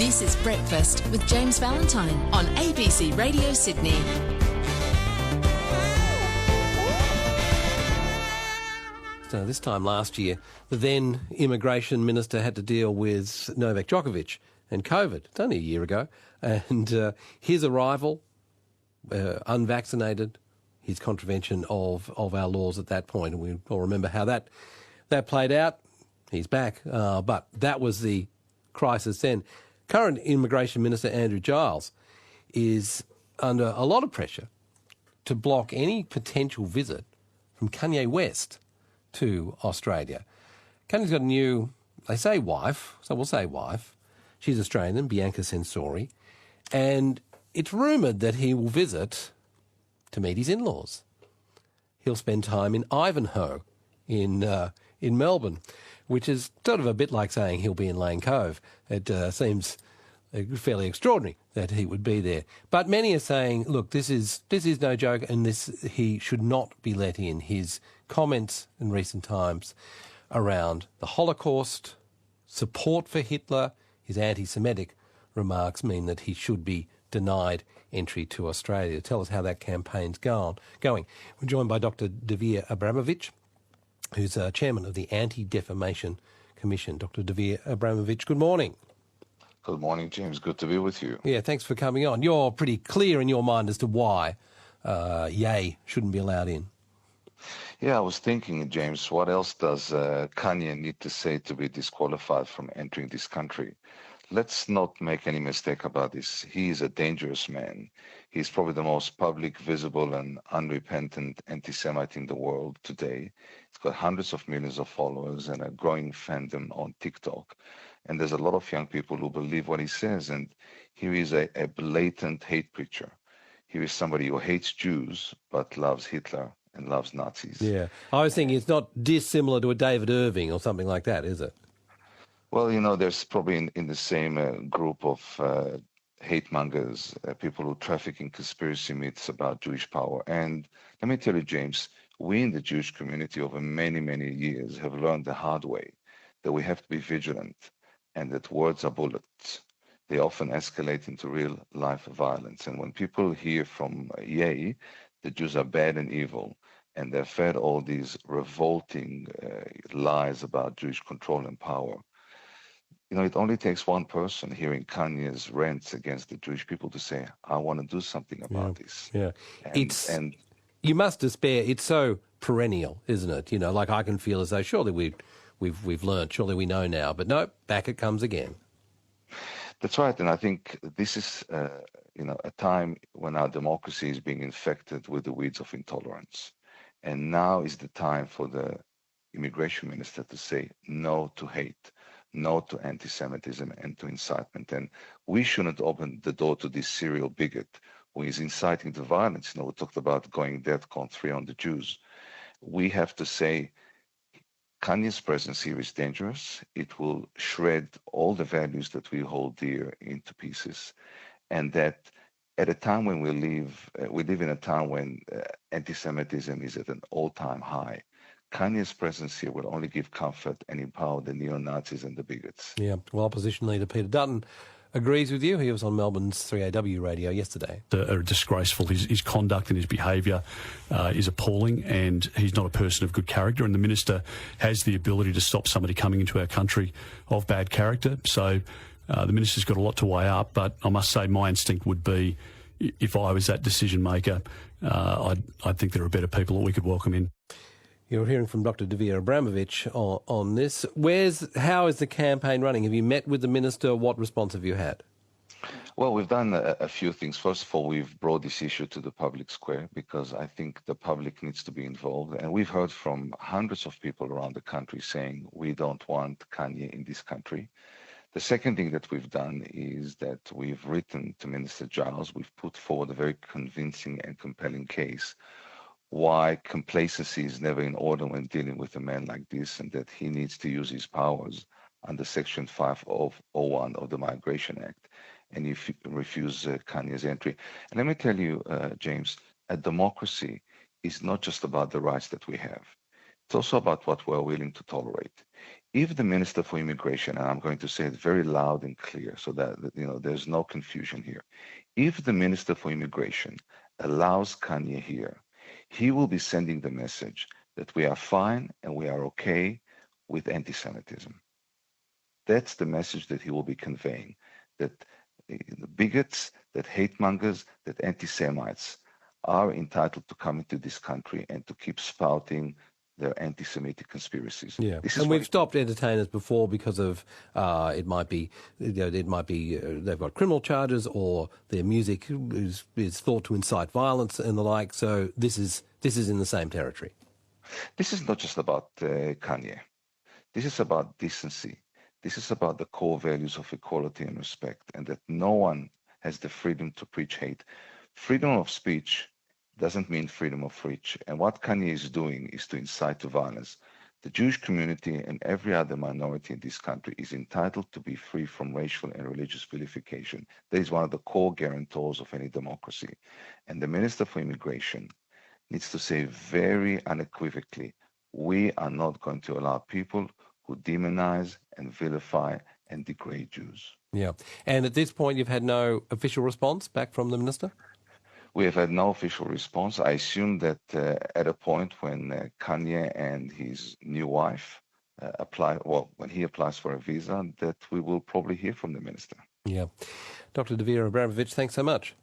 This is Breakfast with James Valentine on ABC Radio Sydney. So this time last year, the then Immigration Minister had to deal with Novak Djokovic and COVID. It's only a year ago. And his arrival, unvaccinated, his contravention of our laws at that point. And we all remember how that played out. He's back. But that was the crisis then. Current Immigration Minister Andrew Giles is under a lot of pressure to block any potential visit from Kanye West to Australia. Kanye's got a new, they say wife, so we'll say wife. She's Australian, Bianca Sensori. And it's rumoured that he will visit to meet his in-laws. He'll spend time in Ivanhoe in Melbourne, which is sort of a bit like saying he'll be in Lane Cove. It seems fairly extraordinary that he would be there. But many are saying, look, this is no joke, and he should not be let in. His comments in recent times around the Holocaust, support for Hitler, his anti-Semitic remarks mean that he should be denied entry to Australia. Tell us how that campaign's going. We're joined by Dr. Dvir Abramovich, who's chairman of the Anti-Defamation Commission. Dr. Dvir Abramovich, good morning. Good morning, James. Good to be with you. Yeah, thanks for coming on. You're pretty clear in your mind as to why Ye shouldn't be allowed in. Yeah, I was thinking, James, what else does Kanye need to say to be disqualified from entering this country? Let's not make any mistake about this. He is a dangerous man. He's probably the most public, visible, and unrepentant anti-Semite in the world today. He's got hundreds of millions of followers and a growing fandom on TikTok. And there's a lot of young people who believe what he says. And here is a blatant hate preacher. Here is somebody who hates Jews but loves Hitler and loves Nazis. Yeah. I was thinking it's not dissimilar to a David Irving or something like that, is it? Well, you know, there's probably in the same group of hate mongers, people who traffic in conspiracy myths about Jewish power. And let me tell you, James, we in the Jewish community over many, many years have learned the hard way that we have to be vigilant and that words are bullets. They often escalate into real life violence. And when people hear from Ye, the Jews are bad and evil, and they're fed all these revolting lies about Jewish control and power. You know, it only takes one person hearing Kanye's rants against the Jewish people to say, I want to do something about this. Yeah. You must despair. It's so perennial, isn't it? You know, like I can feel as though surely we've learned, surely we know now. But no, back it comes again. That's right. And I think this is, a time when our democracy is being infected with the weeds of intolerance. And now is the time for the immigration minister to say no to hate, no to anti-Semitism and to incitement. And we shouldn't open the door to this serial bigot who is inciting to violence. You know, we talked about going DEFCON 3 on the Jews. We have to say Kanye's presence here is dangerous. It will shred all the values that we hold dear into pieces. And that at a time when we live in a time when anti-Semitism is at an all-time high. Kanye's presence here will only give comfort and empower the neo-Nazis and the bigots. Yeah, well, opposition leader Peter Dutton agrees with you. He was on Melbourne's 3AW radio yesterday. Disgraceful. His conduct and his behaviour is appalling, and he's not a person of good character, and the minister has the ability to stop somebody coming into our country of bad character. So the minister's got a lot to weigh up, but I must say my instinct would be, if I was that decision maker, I'd think there are better people that we could welcome in. You're hearing from Dr. Dvir Abramovich on this. How is the campaign running? Have you met with the minister? What response have you had? Well, we've done a few things. First of all, we've brought this issue to the public square because I think the public needs to be involved. And we've heard from hundreds of people around the country saying we don't want Kanye in this country. The second thing that we've done is that we've written to Minister Giles. We've put forward a very convincing and compelling case why complacency is never in order when dealing with a man like this, and that he needs to use his powers under Section 501 of the Migration Act, and if refuse Kanye's entry. And let me tell you, James, a democracy is not just about the rights that we have. It's also about what we're willing to tolerate. If the Minister for Immigration, and I'm going to say it very loud and clear so that there's no confusion here. If the Minister for Immigration allows Kanye here, he will be sending the message that we are fine and we are okay with anti-Semitism. That's the message that he will be conveying, that the bigots, that hate mongers, that anti-Semites are entitled to come into this country and to keep spouting their anti-Semitic conspiracies. Yeah, and we've stopped entertainers before because of it might be they've got criminal charges or their music is thought to incite violence and the like. So this is in the same territory. This is not just about Kanye. This is about decency. This is about the core values of equality and respect, and that no one has the freedom to preach hate. Freedom of speech doesn't mean freedom of speech. And what Kanye is doing is to incite to violence. The Jewish community and every other minority in this country is entitled to be free from racial and religious vilification. That is one of the core guarantors of any democracy. And the Minister for Immigration needs to say very unequivocally, we are not going to allow people who demonize and vilify and degrade Jews. Yeah. And at this point, you've had no official response back from the minister? We have had no official response. I assume that at a point when Kanye and his new wife when he applies for a visa, that we will probably hear from the minister. Yeah. Dr. Dvir Abramovich, thanks so much.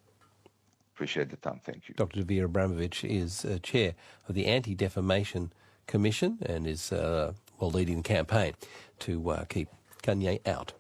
Appreciate the time. Thank you. Dr. Dvir Abramovich is chair of the Anti-Defamation Commission and is leading the campaign to keep Kanye out.